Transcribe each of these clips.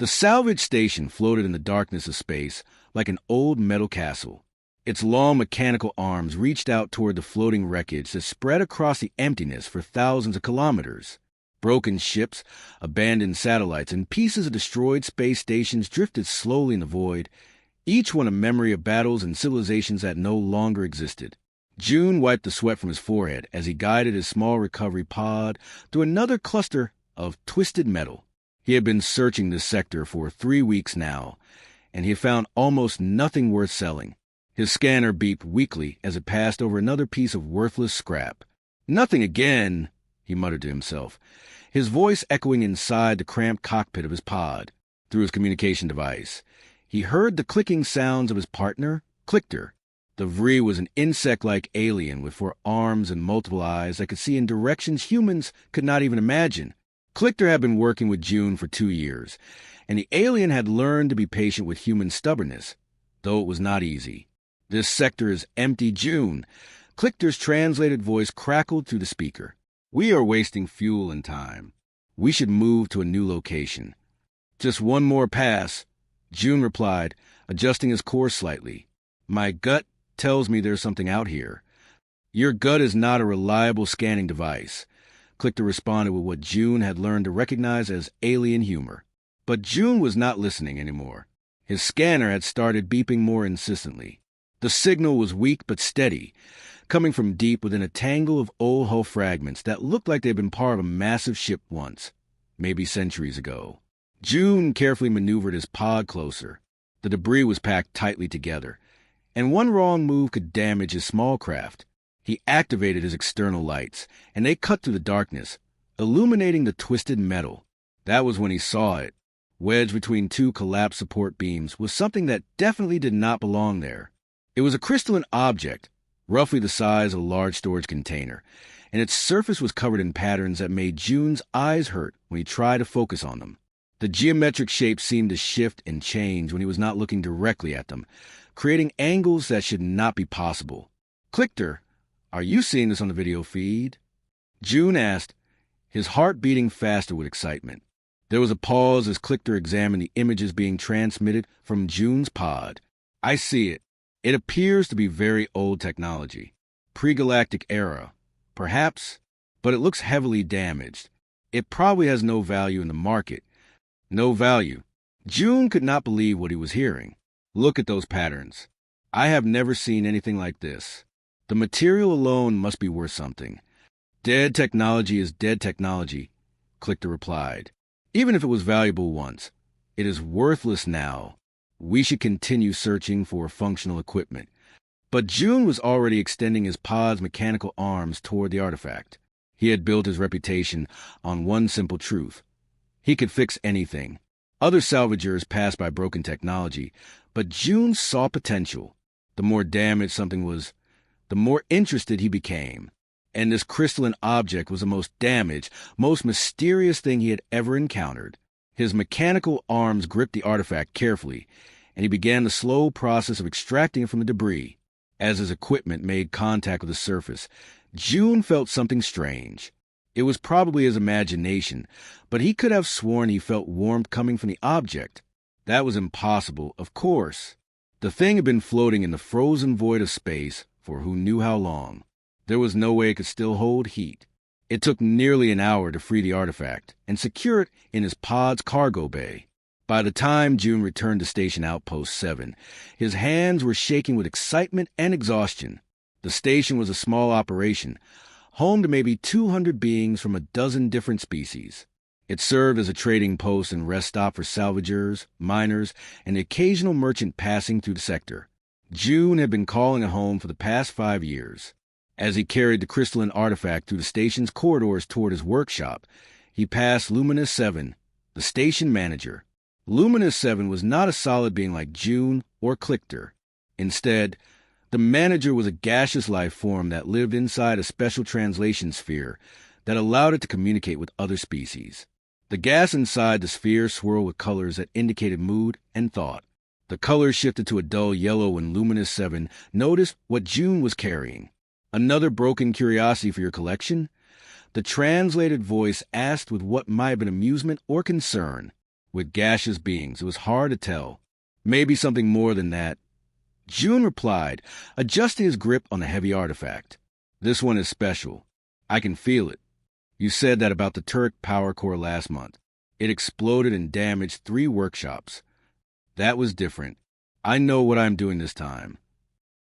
The salvage station floated in the darkness of space like an old metal castle. Its long mechanical arms reached out toward the floating wreckage that spread across the emptiness for thousands of kilometers. Broken ships, abandoned satellites, and pieces of destroyed space stations drifted slowly in the void, each one a memory of battles and civilizations that no longer existed. June wiped the sweat from his forehead as he guided his small recovery pod through another cluster of twisted metal. He had been searching this sector for 3 weeks now, and he had found almost nothing worth selling. His scanner beeped weakly as it passed over another piece of worthless scrap. "Nothing again," he muttered to himself, his voice echoing inside the cramped cockpit of his pod. Through his communication device, he heard the clicking sounds of his partner, Clicker. The Vree was an insect-like alien with 4 arms and multiple eyes that could see in directions humans could not even imagine. Clicker had been working with June for 2 years, and the alien had learned to be patient with human stubbornness, though it was not easy. "This sector is empty, June." Clicker's translated voice crackled through the speaker. "We are wasting fuel and time. We should move to a new location." "Just one more pass," June replied, adjusting his course slightly. "My gut tells me there's something out here." "Your gut is not a reliable scanning device," Clicker responded with what June had learned to recognize as alien humor. But June was not listening anymore. His scanner had started beeping more insistently. The signal was weak but steady, coming from deep within a tangle of old hull fragments that looked like they'd been part of a massive ship once, maybe centuries ago. June carefully maneuvered his pod closer. The debris was packed tightly together, and one wrong move could damage his small craft. He activated his external lights, and they cut through the darkness, illuminating the twisted metal. That was when he saw it. Wedged between 2 collapsed support beams was something that definitely did not belong there. It was a crystalline object, roughly the size of a large storage container, and its surface was covered in patterns that made June's eyes hurt when he tried to focus on them. The geometric shapes seemed to shift and change when he was not looking directly at them, creating angles that should not be possible. "Clicker, are you seeing this on the video feed?" June asked, his heart beating faster with excitement. There was a pause as Clicker examined the images being transmitted from June's pod. "I see it. It appears to be very old technology. Pre-galactic era, perhaps, but it looks heavily damaged. It probably has no value in the market." "No value." June could not believe what he was hearing. "Look at those patterns. I have never seen anything like this. The material alone must be worth something." "Dead technology is dead technology," Clicker replied. "Even if it was valuable once, it is worthless now. We should continue searching for functional equipment." But June was already extending his pod's mechanical arms toward the artifact. He had built his reputation on one simple truth. He could fix anything. Other salvagers passed by broken technology, but June saw potential. The more damaged something was, the more interested he became. And this crystalline object was the most damaged, most mysterious thing he had ever encountered. His mechanical arms gripped the artifact carefully, and he began the slow process of extracting it from the debris. As his equipment made contact with the surface, June felt something strange. It was probably his imagination, but he could have sworn he felt warmth coming from the object. That was impossible, of course. The thing had been floating in the frozen void of space for who knew how long. There was no way it could still hold heat. It took nearly an hour to free the artifact and secure it in his pod's cargo bay. By the time June returned to Station Outpost 7, his hands were shaking with excitement and exhaustion. The station was a small operation, home to maybe 200 beings from a dozen different species. It served as a trading post and rest stop for salvagers, miners, and the occasional merchant passing through the sector. June had been calling it home for the past 5 years. As he carried the crystalline artifact through the station's corridors toward his workshop, he passed Luminous 7, the station manager. Luminous 7 was not a solid being like June or Clicker. Instead, the manager was a gaseous life form that lived inside a special translation sphere that allowed it to communicate with other species. The gas inside the sphere swirled with colors that indicated mood and thought. The colors shifted to a dull yellow when Luminous 7 noticed what June was carrying. "Another broken curiosity for your collection?" The translated voice asked with what might have been amusement or concern. with gaseous beings. It was hard to tell. Maybe something more than that. June replied, adjusting his grip on the heavy artifact. This one is special. I can feel it. You said that about the turret power core last month. It exploded and damaged 3 workshops. That was different. I know what I'm doing this time.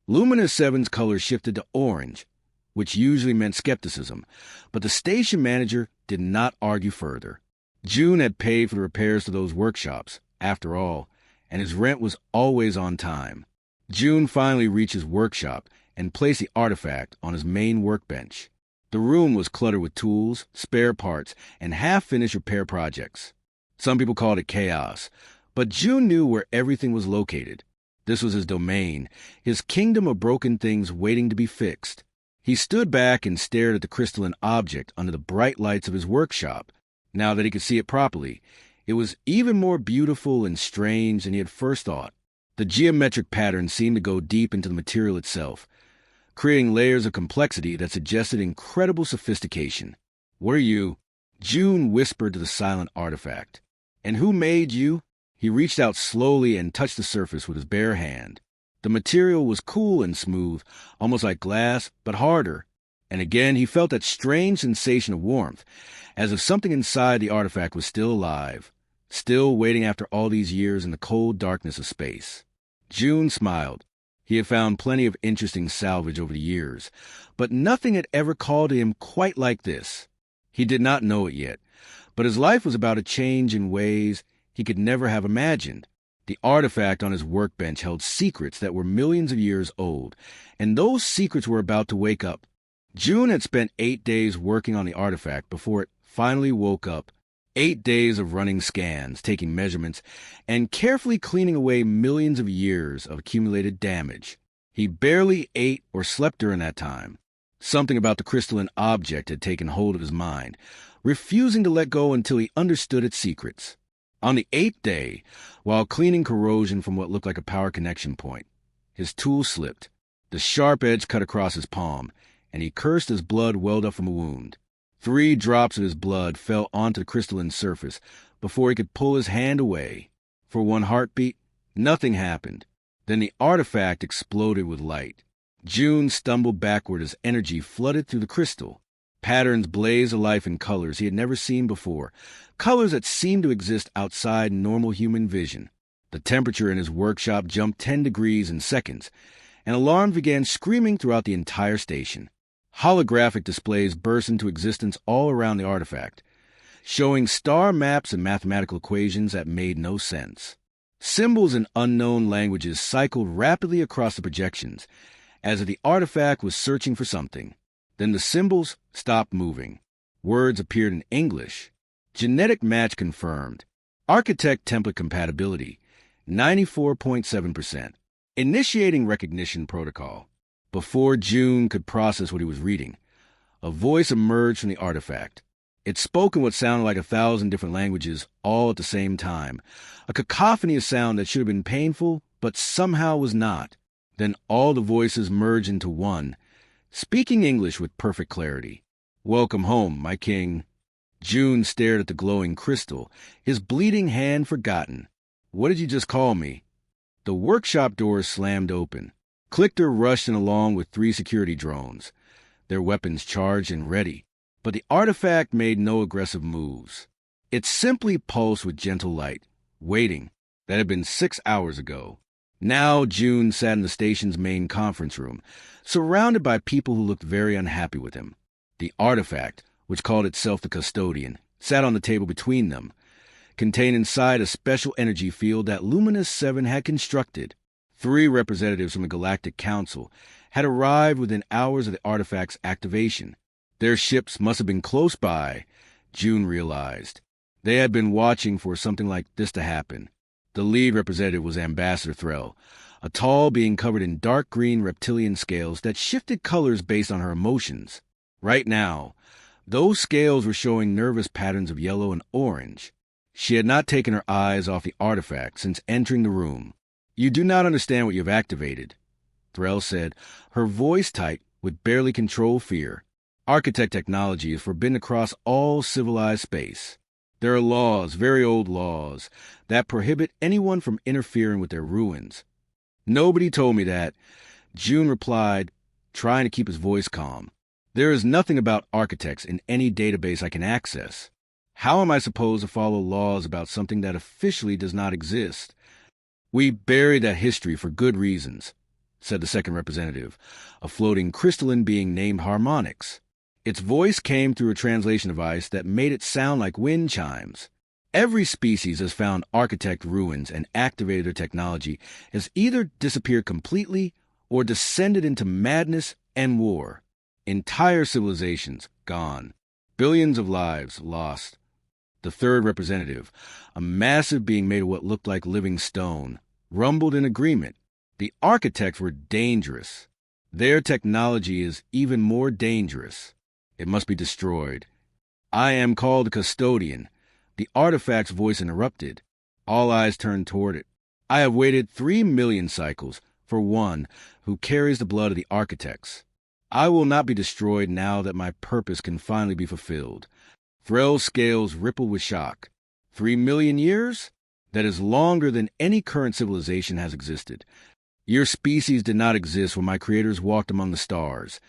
Luminous 7's color shifted to orange, which usually meant skepticism, but the station manager did not argue further. June had paid for the repairs to those workshops, after all, and his rent was always on time. June finally reached his workshop and placed the artifact on his main workbench. The room was cluttered with tools, spare parts, and half-finished repair projects. Some people called it chaos, but June knew where everything was located. This was his domain, his kingdom of broken things waiting to be fixed. He stood back and stared at the crystalline object under the bright lights of his workshop. Now that he could see it properly, it was even more beautiful and strange than he had first thought. The geometric pattern seemed to go deep into the material itself, creating layers of complexity that suggested incredible sophistication. What are you? June whispered to the silent artifact. And who made you? He reached out slowly and touched the surface with his bare hand. The material was cool and smooth, almost like glass, but harder. And again he felt that strange sensation of warmth, as if something inside the artifact was still alive, still waiting after all these years in the cold darkness of space. June smiled. He had found plenty of interesting salvage over the years, but nothing had ever called to him quite like this. He did not know it yet, but his life was about to change in ways he could never have imagined. The artifact on his workbench held secrets that were millions of years old, and those secrets were about to wake up. June had spent 8 days working on the artifact before it finally woke up. 8 days of running scans, taking measurements, and carefully cleaning away millions of years of accumulated damage. He barely ate or slept during that time. Something about the crystalline object had taken hold of his mind, refusing to let go until he understood its secrets. On the 8th day, while cleaning corrosion from what looked like a power connection point, his tool slipped. The sharp edge cut across his palm, and he cursed as blood welled up from a wound. 3 drops of his blood fell onto the crystalline surface before he could pull his hand away. For 1 heartbeat, nothing happened. Then the artifact exploded with light. June stumbled backward as energy flooded through the crystal. Patterns blazed to life in colors he had never seen before, colors that seemed to exist outside normal human vision. The temperature in his workshop jumped 10 degrees in seconds, and alarms began screaming throughout the entire station. Holographic displays burst into existence all around the artifact, showing star maps and mathematical equations that made no sense. Symbols in unknown languages cycled rapidly across the projections, as if the artifact was searching for something. Then the symbols stopped moving. Words appeared in English. Genetic match confirmed. Architect template compatibility, 94.7%. Initiating recognition protocol. Before June could process what he was reading, a voice emerged from the artifact. It spoke in what sounded like 1,000 different languages, all at the same time. A cacophony of sound that should have been painful, but somehow was not. Then all the voices merged into one, speaking English with perfect clarity. Welcome home, my king. June stared at the glowing crystal, his bleeding hand forgotten. What did you just call me? The workshop doors slammed open. Clicker rushed in along with 3 security drones, their weapons charged and ready. But the artifact made no aggressive moves. It simply pulsed with gentle light, waiting. That had been 6 hours ago. Now June sat in the station's main conference room, surrounded by people who looked very unhappy with him. The artifact, which called itself the Custodian, sat on the table between them, contained inside a special energy field that Luminous 7 had constructed. 3 representatives from the Galactic Council had arrived within hours of the artifact's activation. Their ships must have been close by, June realized. They had been watching for something like this to happen. The lead representative was Ambassador Threll, a tall being covered in dark green reptilian scales that shifted colors based on her emotions. Right now, those scales were showing nervous patterns of yellow and orange. She had not taken her eyes off the artifact since entering the room. You do not understand what you have activated, Threll said, her voice tight with barely controlled fear. Architect technology is forbidden across all civilized space. There are laws, very old laws, that prohibit anyone from interfering with their ruins. Nobody told me that, June replied, trying to keep his voice calm. There is nothing about architects in any database I can access. How am I supposed to follow laws about something that officially does not exist? We bury that history for good reasons, said the second representative, a floating crystalline being named Harmonix. Its voice came through a translation device that made it sound like wind chimes. Every species has found architect ruins and activated their technology has either disappeared completely or descended into madness and war. Entire civilizations gone. Billions of lives lost. The third representative, a massive being made of what looked like living stone, rumbled in agreement. The architects were dangerous. Their technology is even more dangerous. It must be destroyed. I am called the custodian. The artifact's voice interrupted. All eyes turned toward it. I have waited 3 million cycles for one who carries the blood of the architects. I will not be destroyed now that my purpose can finally be fulfilled. Threll's scales rippled with shock. 3 million years? That is longer than any current civilization has existed. Your species did not exist when my creators walked among the stars,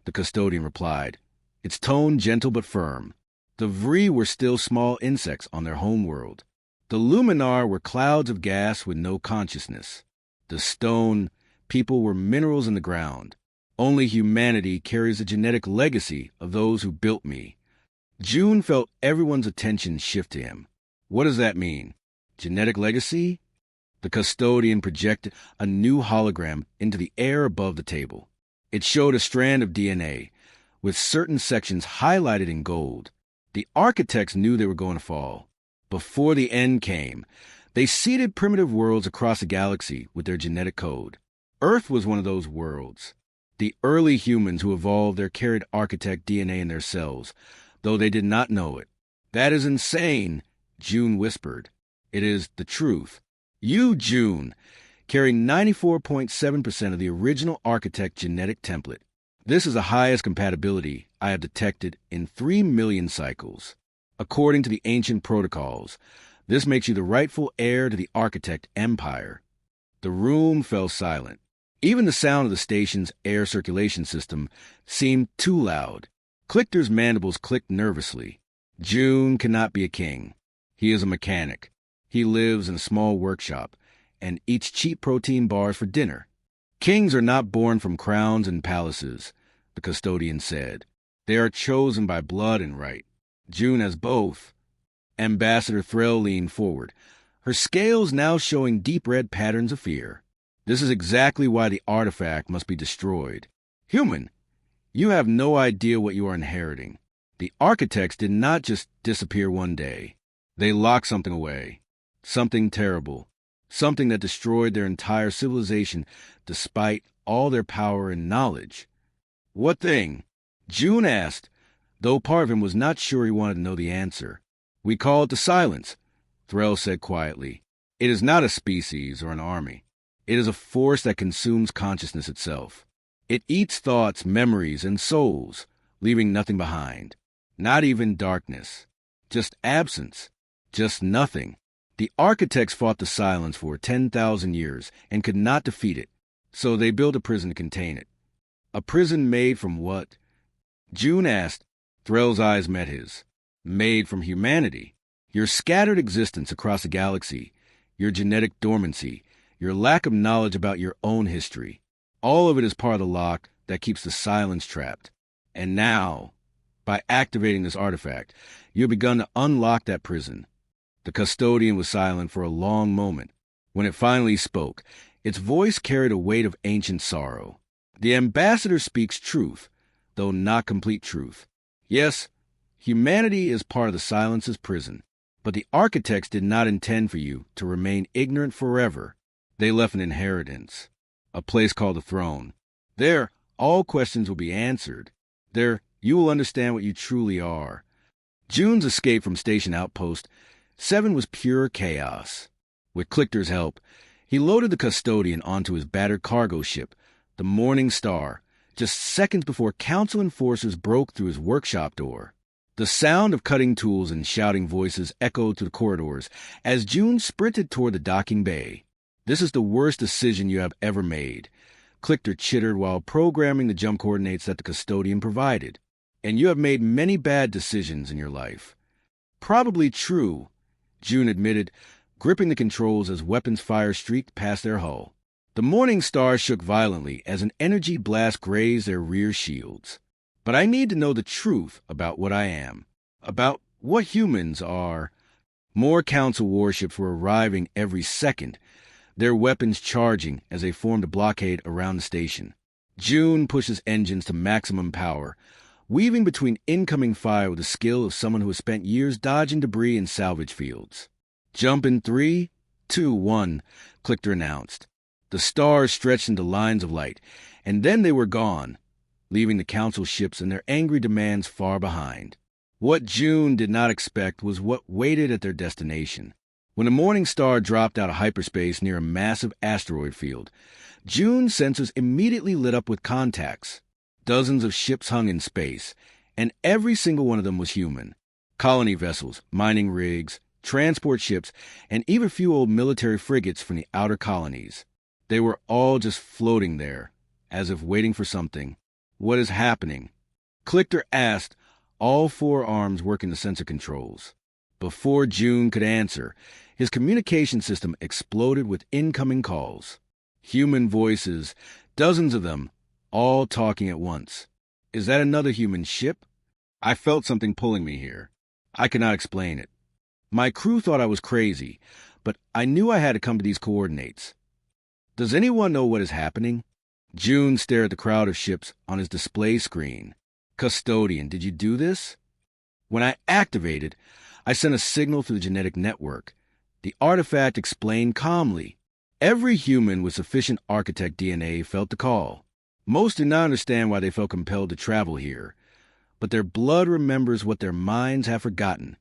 the custodian replied, its tone gentle but firm. The Vree were still small insects on their home world. The Luminar were clouds of gas with no consciousness. The stone people were minerals in the ground. Only humanity carries the genetic legacy of those who built me. June felt everyone's attention shift to him. What does that mean? Genetic legacy? The custodian projected a new hologram into the air above the table. It showed a strand of DNA, with certain sections highlighted in gold. The architects knew they were going to fall. Before the end came, they seeded primitive worlds across the galaxy with their genetic code. Earth was one of those worlds. The early humans who evolved there carried architect DNA in their cells, though they did not know it. That is insane, June whispered. It is the truth. You, June, carry 94.7% of the original architect genetic template. This is the highest compatibility I have detected in 3 million cycles. According to the ancient protocols, this makes you the rightful heir to the architect empire. The room fell silent. Even the sound of the station's air circulation system seemed too loud. Clichter's mandibles clicked nervously. June cannot be a king. He is a mechanic. He lives in a small workshop and eats cheap protein bars for dinner. Kings are not born from crowns and palaces, the custodian said. They are chosen by blood and right. June has both. Ambassador Threll leaned forward, her scales now showing deep red patterns of fear. This is exactly why the artifact must be destroyed. Human, you have no idea what you are inheriting. The architects did not just disappear one day. They locked something away. Something terrible. Something that destroyed their entire civilization despite all their power and knowledge. What thing? June asked, though part of him was not sure he wanted to know the answer. We call it the silence, Threll said quietly. It is not a species or an army. It is a force that consumes consciousness itself. It eats thoughts, memories, and souls, leaving nothing behind. Not even darkness. Just absence. Just nothing. The architects fought the silence for 10,000 years and could not defeat it, so they built a prison to contain it. A prison made from what? June asked. Threll's eyes met his. Made from humanity. Your scattered existence across the galaxy, your genetic dormancy, your lack of knowledge about your own history. All of it is part of the lock that keeps the silence trapped. And now, by activating this artifact, you have begun to unlock that prison. The custodian was silent for a long moment. When it finally spoke, its voice carried a weight of ancient sorrow. The ambassador speaks truth, though not complete truth. Yes, humanity is part of the silence's prison, but the architects did not intend for you to remain ignorant forever. They left an inheritance, a place called the throne. There, all questions will be answered. There, you will understand what you truly are. June's escape from Station Outpost 7 was pure chaos. With Clichter's help, he loaded the custodian onto his battered cargo ship, the Morning Star, just seconds before Council enforcers broke through his workshop door. The sound of cutting tools and shouting voices echoed through the corridors as June sprinted toward the docking bay. "This is the worst decision you have ever made," Clicker chittered while programming the jump coordinates that the custodian provided. "And you have made many bad decisions in your life." "Probably true," June admitted, gripping the controls as weapons fire streaked past their hull. The Morning Star shook violently as an energy blast grazed their rear shields. "But I need to know the truth about what I am, about what humans are." More Council warships were arriving every second, their weapons charging as they formed a blockade around the station. June pushes engines to maximum power, weaving between incoming fire with the skill of someone who has spent years dodging debris in salvage fields. "Jump in 3, 2, 1, Clicker announced. The stars stretched into lines of light, and then they were gone, leaving the Council ships and their angry demands far behind. What June did not expect was what waited at their destination. When the Morning Star dropped out of hyperspace near a massive asteroid field, June's sensors immediately lit up with contacts. Dozens of ships hung in space, and every single one of them was human. Colony vessels, mining rigs, transport ships, and even a few old military frigates from the outer colonies. They were all just floating there, as if waiting for something. "What is happening?" Clicker asked, all 4 arms working the sensor controls. Before June could answer, his communication system exploded with incoming calls. Human voices, dozens of them, all talking at once. "Is that another human ship? I felt something pulling me here. I could not explain it. My crew thought I was crazy, but I knew I had to come to these coordinates. Does anyone know what is happening?" June stared at the crowd of ships on his display screen. "Custodian, did you do this?" "When I activated, I sent a signal through the genetic network," the artifact explained calmly. "Every human with sufficient architect DNA felt the call. Most do not understand why they felt compelled to travel here, but their blood remembers what their minds have forgotten."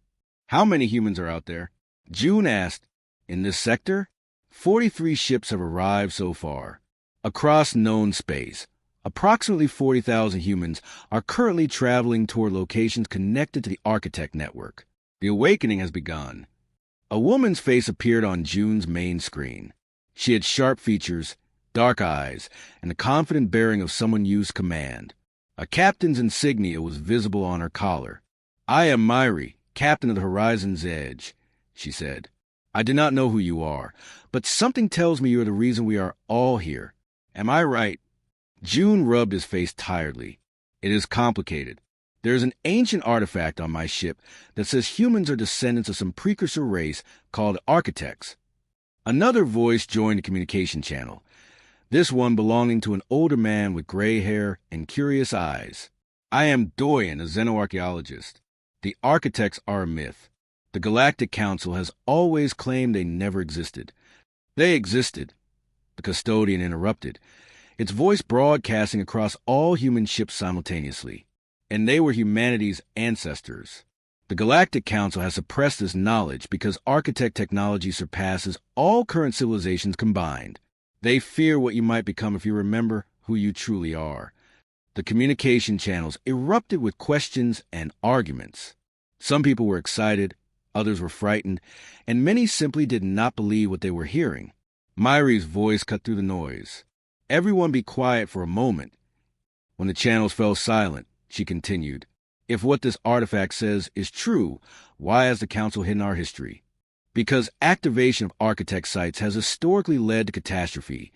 "How many humans are out there?" June asked. "In this sector? 43 ships have arrived so far. Across known space, approximately 40,000 humans are currently traveling toward locations connected to the Architect Network. The awakening has begun." A woman's face appeared on June's main screen. She had sharp features, dark eyes, and the confident bearing of someone used to command. A captain's insignia was visible on her collar. "I am Myri, captain of the Horizon's Edge," she said. "I do not know who you are, but something tells me you are the reason we are all here. Am I right?" June rubbed his face tiredly. "It is complicated. There is an ancient artifact on my ship that says humans are descendants of some precursor race called architects." Another voice joined the communication channel, this one belonging to an older man with gray hair and curious eyes. "I am Doyen, a xenoarchaeologist. The architects are a myth. The Galactic Council has always claimed they never existed." "They existed," the custodian interrupted, its voice broadcasting across all human ships simultaneously. "And they were humanity's ancestors. The Galactic Council has suppressed this knowledge because architect technology surpasses all current civilizations combined. They fear what you might become if you remember who you truly are." The communication channels erupted with questions and arguments. Some people were excited, others were frightened, and many simply did not believe what they were hearing. Myri's voice cut through the noise. "Everyone be quiet for a moment." When the channels fell silent, she continued, "If what this artifact says is true, why has the Council hidden our history?" "Because activation of architect sites has historically led to catastrophe,"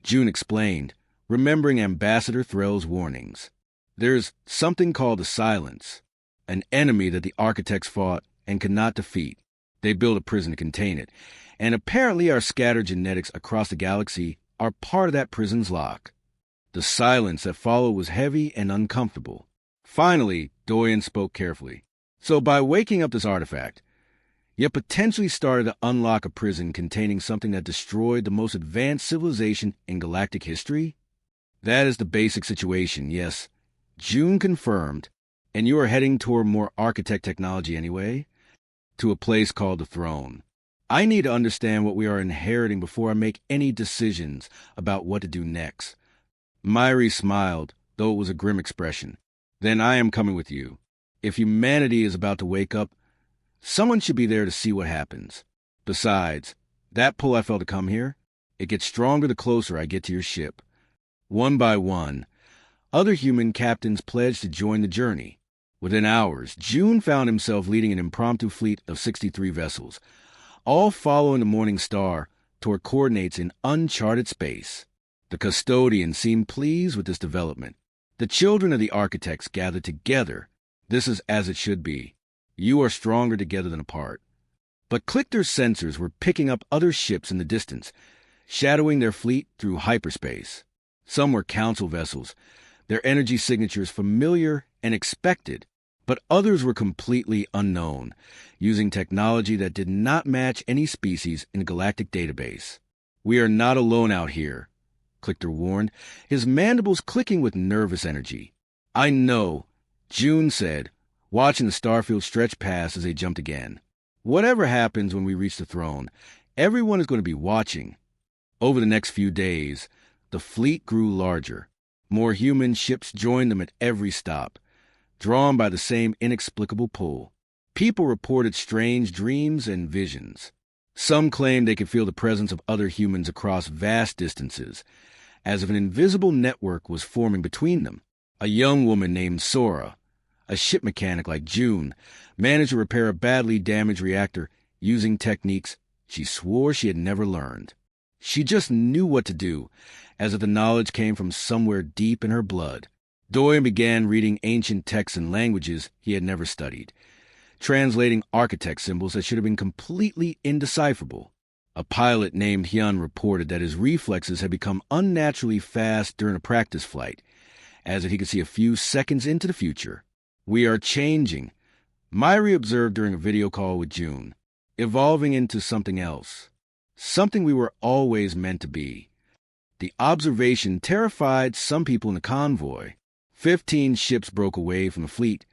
June explained, remembering Ambassador Threll's warnings. "There's something called the Silence, an enemy that the architects fought and could not defeat. They built a prison to contain it, and apparently our scattered genetics across the galaxy are part of that prison's lock." The silence that followed was heavy and uncomfortable. Finally, Doyen spoke carefully. "So by waking up this artifact, you potentially started to unlock a prison containing something that destroyed the most advanced civilization in galactic history?" "That is the basic situation, yes," June confirmed. "And you are heading toward more architect technology anyway?" "To a place called the Throne. I need to understand what we are inheriting before I make any decisions about what to do next." Myri smiled, though it was a grim expression. "Then I am coming with you." If humanity is about to wake up, someone should be there to see what happens. Besides, that pull I felt to come here, it gets stronger the closer I get to your ship. One by one, other human captains pledged to join the journey. Within hours, June found himself leading an impromptu fleet of 63 vessels, all following the morning star toward coordinates in uncharted space. The custodian seemed pleased with this development. The children of the architects gathered together. This is as it should be. You are stronger together than apart. But Clickter's sensors were picking up other ships in the distance, shadowing their fleet through hyperspace. Some were council vessels, their energy signatures familiar and expected, but others were completely unknown, using technology that did not match any species in the galactic database. We are not alone out here, Clickter warned, his mandibles clicking with nervous energy. I know, June said, watching the starfield stretch past as they jumped again. Whatever happens when we reach the throne, everyone is going to be watching. Over the next few days, the fleet grew larger. More human ships joined them at every stop, drawn by the same inexplicable pull. People reported strange dreams and visions. Some claimed they could feel the presence of other humans across vast distances, as if an invisible network was forming between them. A young woman named Sora, a ship mechanic like June, managed to repair a badly damaged reactor using techniques she swore she had never learned. She just knew what to do, as if the knowledge came from somewhere deep in her blood. Doyen began reading ancient texts and languages he had never studied, translating architect symbols that should have been completely indecipherable. A pilot named Hyun reported that his reflexes had become unnaturally fast during a practice flight, as if he could see a few seconds into the future. We are changing, Myri observed during a video call with June, evolving into something else, something we were always meant to be. The observation terrified some people in the convoy. 15 ships broke away from the fleet,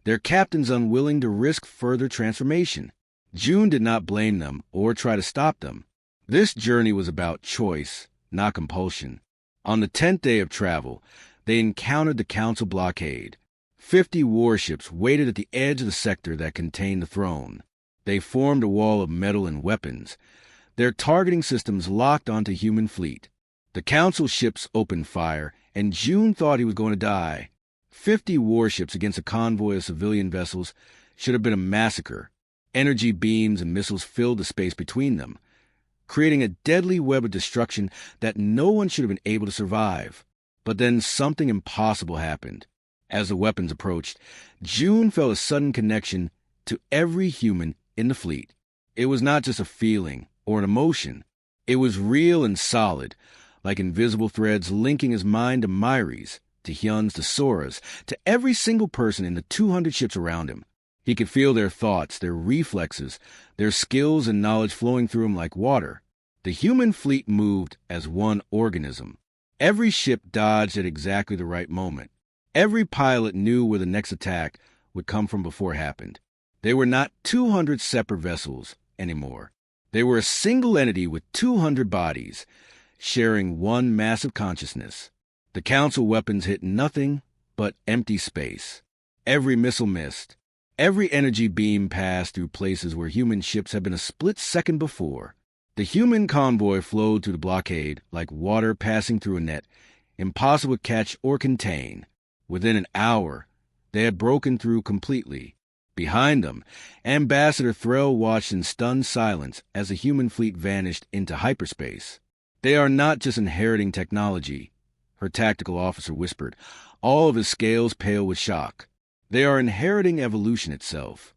their captains unwilling to risk further transformation. June did not blame them or try to stop them. This journey was about choice, not compulsion. On the 10th day of travel, they encountered the Council blockade. 50 warships waited at the edge of the sector that contained the throne. They formed a wall of metal and weapons, their targeting systems locked onto human fleet. The Council ships opened fire, and June thought he was going to die. 50 warships against a convoy of civilian vessels should have been a massacre. Energy beams and missiles filled the space between them, creating a deadly web of destruction that no one should have been able to survive. But then something impossible happened. As the weapons approached, June felt a sudden connection to every human in the fleet. It was not just a feeling or an emotion. It was real and solid, like invisible threads linking his mind to Myri's, to Hyun's, to Sora's, to every single person in the 200 ships around him. He could feel their thoughts, their reflexes, their skills and knowledge flowing through him like water. The human fleet moved as one organism. Every ship dodged at exactly the right moment. Every pilot knew where the next attack would come from before it happened. They were not 200 separate vessels anymore. They were a single entity with 200 bodies, sharing one massive consciousness. The Council weapons hit nothing but empty space. Every missile missed. Every energy beam passed through places where human ships had been a split second before. The human convoy flowed through the blockade like water passing through a net, impossible to catch or contain. Within an hour, they had broken through completely. Behind them, Ambassador Threll watched in stunned silence as the human fleet vanished into hyperspace. They are not just inheriting technology, her tactical officer whispered, all of his scales pale with shock. They are inheriting evolution itself.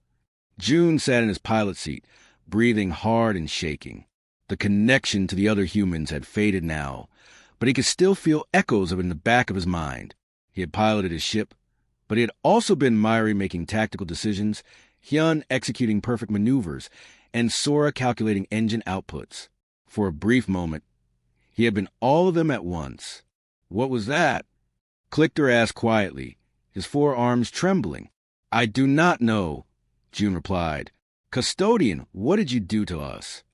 June sat in his pilot seat, breathing hard and shaking. The connection to the other humans had faded now, but he could still feel echoes of it in the back of his mind. He had piloted his ship, but he had also been Myri making tactical decisions, Hyun executing perfect maneuvers, and Sora calculating engine outputs. For a brief moment, he had been all of them at once. What was that? Clickter asked quietly, his forearms trembling. I do not know, June replied. Custodian, what did you do to us?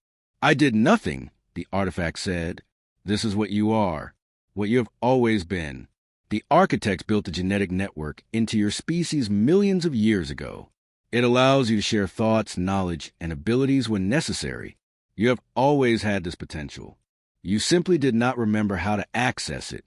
I did nothing, the artifact said. This is what you are, what you have always been. The architects built a genetic network into your species millions of years ago. It allows you to share thoughts, knowledge, and abilities when necessary. You have always had this potential. You simply did not remember how to access it.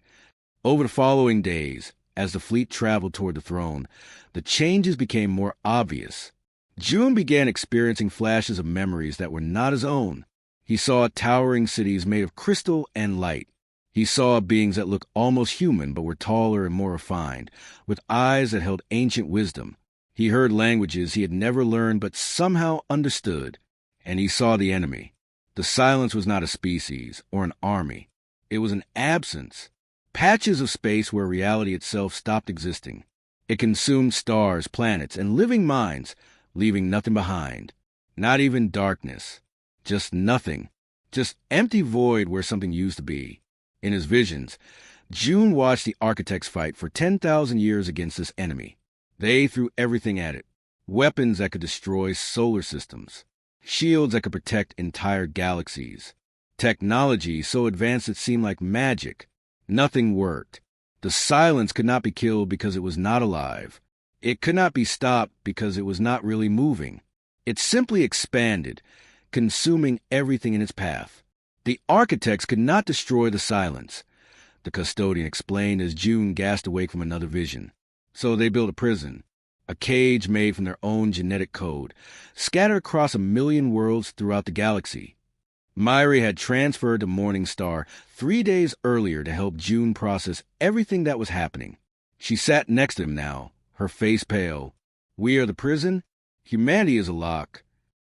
Over the following days, as the fleet traveled toward the throne, the changes became more obvious. June began experiencing flashes of memories that were not his own. He saw towering cities made of crystal and light. He saw beings that looked almost human but were taller and more refined, with eyes that held ancient wisdom. He heard languages he had never learned but somehow understood. And he saw the enemy. The silence was not a species or an army. It was an absence. Patches of space where reality itself stopped existing. It consumed stars, planets, and living minds, leaving nothing behind. Not even darkness. Just nothing. Just empty void where something used to be. In his visions, June watched the architects fight for 10,000 years against this enemy. They threw everything at it. Weapons that could destroy solar systems. Shields that could protect entire galaxies. Technology so advanced it seemed like magic. Nothing worked. The silence could not be killed because it was not alive. It could not be stopped because it was not really moving. It simply expanded, consuming everything in its path. The architects could not destroy the silence, the custodian explained as June gasped awake from another vision. So they built a prison, a cage made from their own genetic code, scattered across 1 million worlds throughout the galaxy. Myri had transferred to Morning Star 3 days earlier to help June process everything that was happening. She sat next to him now, her face pale. We are the prison? Humanity is a lock.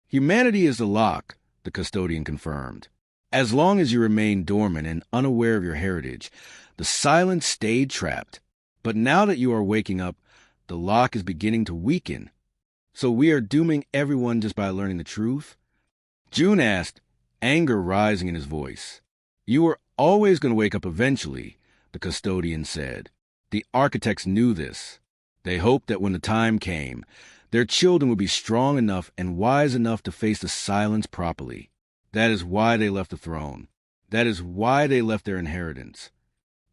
Humanity is the lock, the custodian confirmed. As long as you remain dormant and unaware of your heritage, the silence stayed trapped. But now that you are waking up, the lock is beginning to weaken. So we are dooming everyone just by learning the truth? June asked, anger rising in his voice. You were always going to wake up eventually, the custodian said. The architects knew this. They hoped that when the time came, their children would be strong enough and wise enough to face the silence properly. That is why they left the throne. That is why they left their inheritance.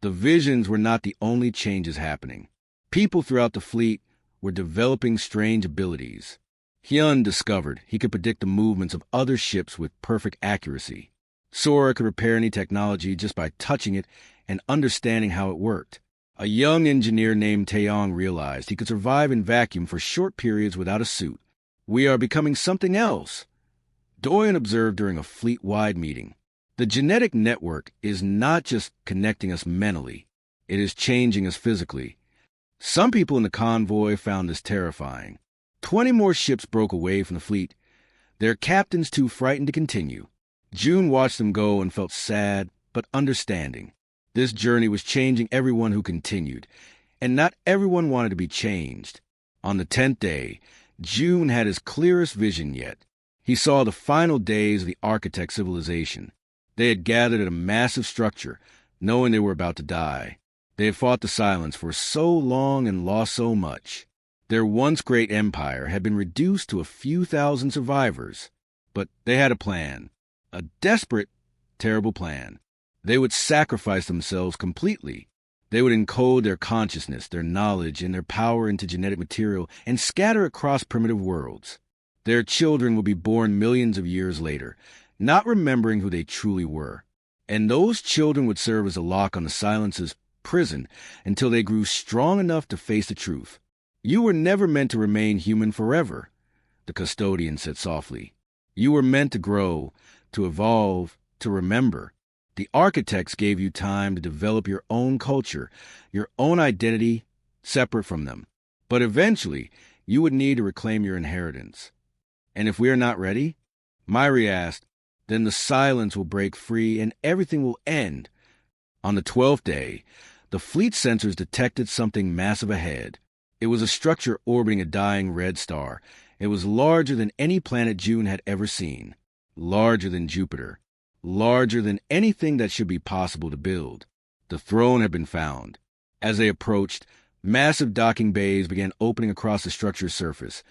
The visions were not the only changes happening. People throughout the fleet were developing strange abilities. Hyun discovered he could predict the movements of other ships with perfect accuracy. Sora could repair any technology just by touching it and understanding how it worked. A young engineer named Taeyong realized he could survive in vacuum for short periods without a suit. We are becoming something else, Doyen observed during a fleet-wide meeting. The genetic network is not just connecting us mentally, it is changing us physically. Some people in the convoy found this terrifying. 20 more ships broke away from the fleet, their captains too frightened to continue. June watched them go and felt sad, but understanding. This journey was changing everyone who continued, and not everyone wanted to be changed. On the 10th day, June had his clearest vision yet. He saw the final days of the architect civilization. They had gathered at a massive structure, knowing they were about to die. They had fought the silence for so long and lost so much. Their once great empire had been reduced to a few thousand survivors. But they had a plan. A desperate, terrible plan. They would sacrifice themselves completely. They would encode their consciousness, their knowledge, and their power into genetic material and scatter across primitive worlds. Their children would be born millions of years later, not remembering who they truly were. And those children would serve as a lock on the silence's prison until they grew strong enough to face the truth. You were never meant to remain human forever, the custodian said softly. You were meant to grow, to evolve, to remember. The architects gave you time to develop your own culture, your own identity, separate from them. But eventually, you would need to reclaim your inheritance. And if we are not ready, Myri asked, then the silence will break free and everything will end. On the 12th day, the fleet sensors detected something massive ahead. It was a structure orbiting a dying red star. It was larger than any planet June had ever seen, larger than Jupiter, larger than anything that should be possible to build. The throne had been found. As they approached, massive docking bays began opening across the structure's surface,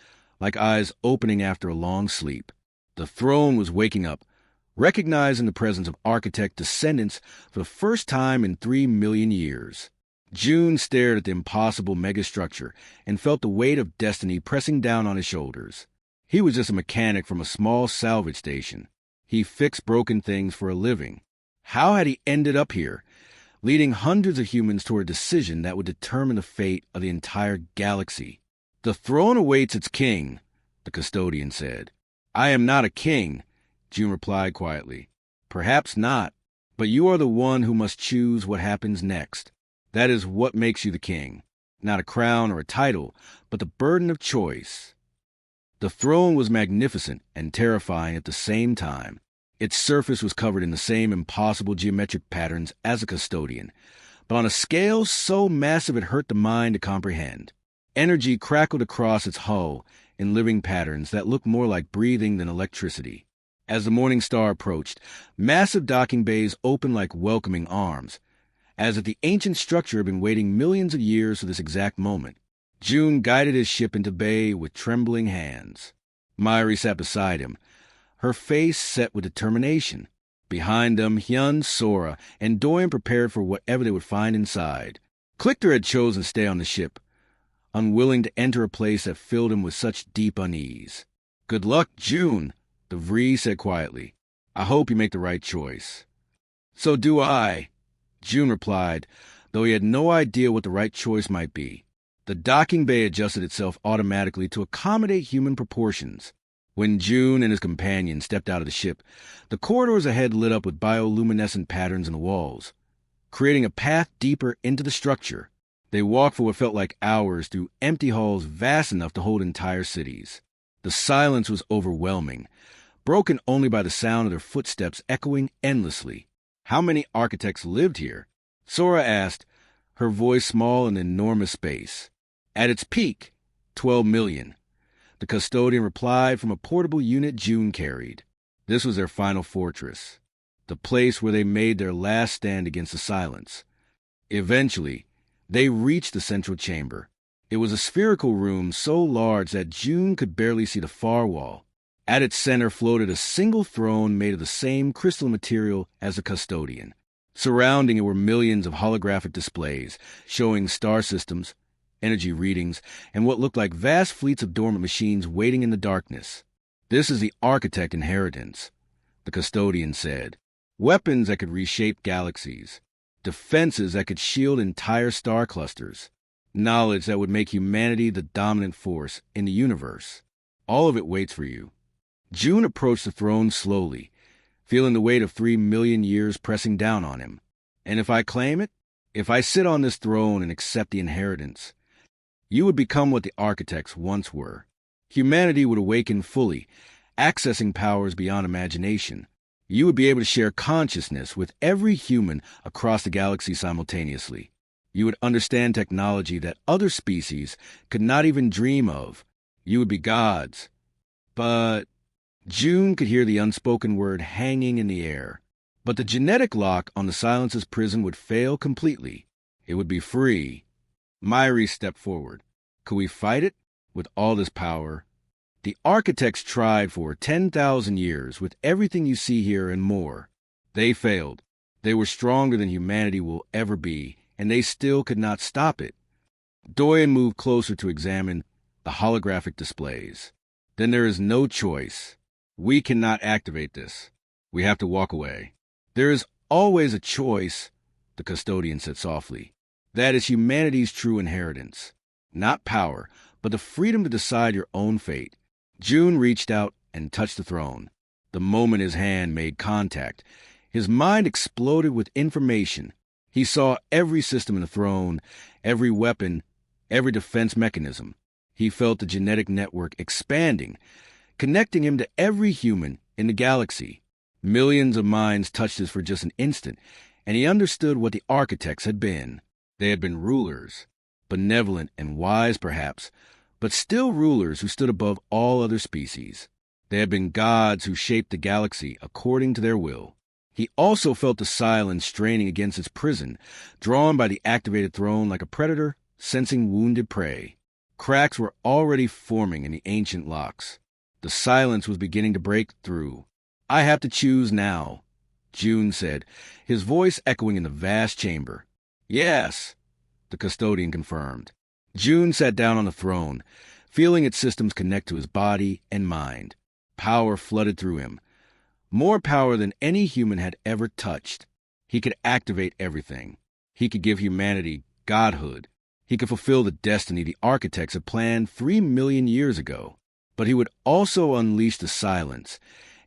like eyes opening after a long sleep. The throne was waking up, recognizing the presence of architect descendants for the first time in 3 million years. June stared at the impossible megastructure and felt the weight of destiny pressing down on his shoulders. He was just a mechanic from a small salvage station. He fixed broken things for a living. How had he ended up here, leading hundreds of humans toward a decision that would determine the fate of the entire galaxy? "The throne awaits its king," the custodian said. "I am not a king," June replied quietly. "Perhaps not, but you are the one who must choose what happens next. That is what makes you the king. Not a crown or a title, but the burden of choice." The throne was magnificent and terrifying at the same time. Its surface was covered in the same impossible geometric patterns as a custodian, but on a scale so massive it hurt the mind to comprehend. Energy crackled across its hull in living patterns that looked more like breathing than electricity. As the morning star approached, massive docking bays opened like welcoming arms, as if the ancient structure had been waiting millions of years for this exact moment. June guided his ship into bay with trembling hands. Myri sat beside him, her face set with determination. Behind them, Hyun, Sora, and Doyen prepared for whatever they would find inside. Clichter had chosen to stay on the ship, unwilling to enter a place that filled him with such deep unease. "Good luck, June," the Vree said quietly. "I hope you make the right choice." "So do I," June replied, though he had no idea what the right choice might be. The docking bay adjusted itself automatically to accommodate human proportions. When June and his companion stepped out of the ship, the corridors ahead lit up with bioluminescent patterns in the walls, creating a path deeper into the structure. They walked for what felt like hours through empty halls vast enough to hold entire cities. The silence was overwhelming, broken only by the sound of their footsteps echoing endlessly. "How many architects lived here?" Sora asked, her voice small in the enormous space. "At its peak, 12 million. The custodian replied from a portable unit June carried. This was their final fortress, the place where they made their last stand against the silence. Eventually, they reached the central chamber. It was a spherical room so large that June could barely see the far wall. At its center floated a single throne made of the same crystal material as the custodian. Surrounding it were millions of holographic displays, showing star systems, energy readings, and what looked like vast fleets of dormant machines waiting in the darkness. "This is the architect inheritance," the custodian said. "Weapons that could reshape galaxies. Defenses that could shield entire star clusters. Knowledge that would make humanity the dominant force in the universe. All of it waits for you." June approached the throne slowly, feeling the weight of 3 million years pressing down on him. "And if I claim it, if I sit on this throne and accept the inheritance, you would become what the architects once were. Humanity would awaken fully, accessing powers beyond imagination. You would be able to share consciousness with every human across the galaxy simultaneously. You would understand technology that other species could not even dream of. You would be gods. But June could hear the unspoken word hanging in the air. But the genetic lock on the Silence's prison would fail completely. It would be free. Myri stepped forward. "Could we fight it? With all this power?" "The architects tried for 10,000 years with everything you see here and more. They failed. They were stronger than humanity will ever be, and they still could not stop it." Doyen moved closer to examine the holographic displays. "Then there is no choice. We cannot activate this. We have to walk away." "There is always a choice," the custodian said softly. "That is humanity's true inheritance. Not power, but the freedom to decide your own fate." June reached out and touched the throne. The moment his hand made contact, his mind exploded with information. He saw every system in the throne, every weapon, every defense mechanism. He felt the genetic network expanding, connecting him to every human in the galaxy. Millions of minds touched his for just an instant, and he understood what the architects had been. They had been rulers, benevolent and wise perhaps, but still rulers who stood above all other species. They had been gods who shaped the galaxy according to their will. He also felt the silence straining against its prison, drawn by the activated throne like a predator sensing wounded prey. Cracks were already forming in the ancient locks. The silence was beginning to break through. "I have to choose now," June said, his voice echoing in the vast chamber. "Yes," the custodian confirmed. June sat down on the throne, feeling its systems connect to his body and mind. Power flooded through him. More power than any human had ever touched. He could activate everything. He could give humanity godhood. He could fulfill the destiny the architects had planned 3 million years ago. But he would also unleash the silence,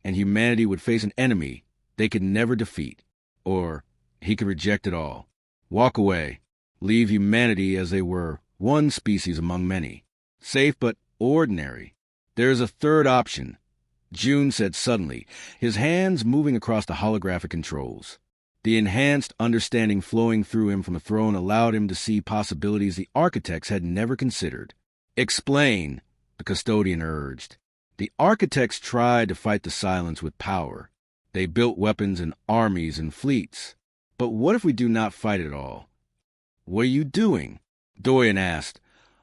and humanity would face an enemy they could never defeat. Or he could reject it all. Walk away. Leave humanity as they were, one species among many. Safe but ordinary. There's a third option, June said suddenly, his hands moving across the holographic controls. The enhanced understanding flowing through him from the throne allowed him to see possibilities the architects had never considered. Explain, the custodian urged. The architects tried to fight the silence with power. They built weapons and armies and fleets. But what if we do not fight at all? What are you doing? Dorian asked,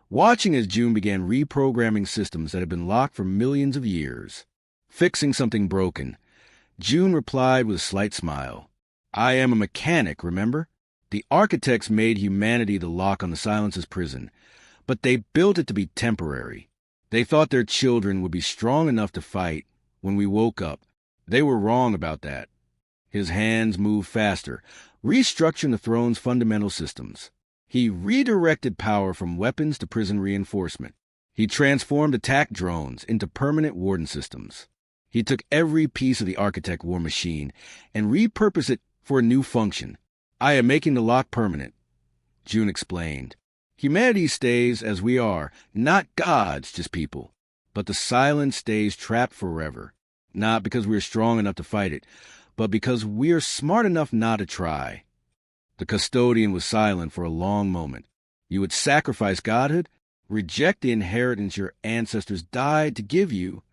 watching as June began reprogramming systems that had been locked for millions of years. Fixing something broken. June replied with a slight smile. I am a mechanic, remember? The architects made humanity the lock on the silence's prison, but they built it to be temporary. They thought their children would be strong enough to fight when we woke up. They were wrong about that. His hands moved faster, restructuring the throne's fundamental systems. He redirected power from weapons to prison reinforcement. He transformed attack drones into permanent warden systems. He took every piece of the architect war machine and repurposed it for a new function. I am making the lock permanent, June explained. Humanity stays as we are, not gods, just people. But the silence stays trapped forever, not because we are strong enough to fight it, but because we are smart enough not to try. The custodian was silent for a long moment. You would sacrifice godhood, reject the inheritance your ancestors died to give you.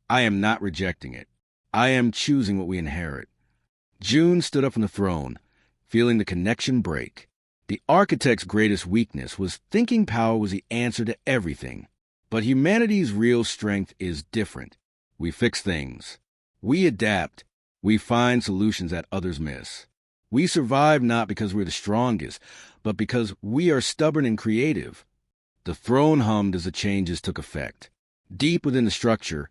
I am not rejecting it. I am choosing what we inherit. June stood up from the throne, feeling the connection break. The architect's greatest weakness was thinking power was the answer to everything. But humanity's real strength is different. We fix things. We adapt. We find solutions that others miss. We survive not because we're the strongest, but because we are stubborn and creative. The throne hummed as the changes took effect. Deep within the structure,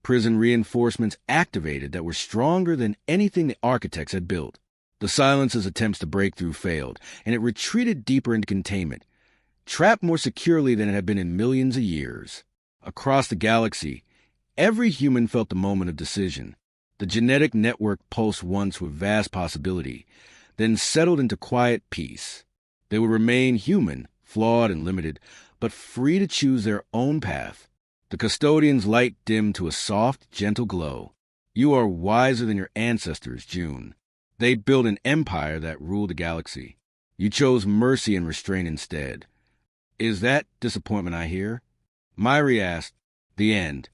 prison reinforcements activated that were stronger than anything the architects had built. The silence's attempts to break through failed, and it retreated deeper into containment, trapped more securely than it had been in millions of years. Across the galaxy, every human felt the moment of decision. The genetic network pulsed once with vast possibility, then settled into quiet peace. They would remain human, flawed and limited, but free to choose their own path. The custodian's light dimmed to a soft, gentle glow. You are wiser than your ancestors, June. They built an empire that ruled the galaxy. You chose mercy and restraint instead. Is that disappointment I hear? Myri asked. The end.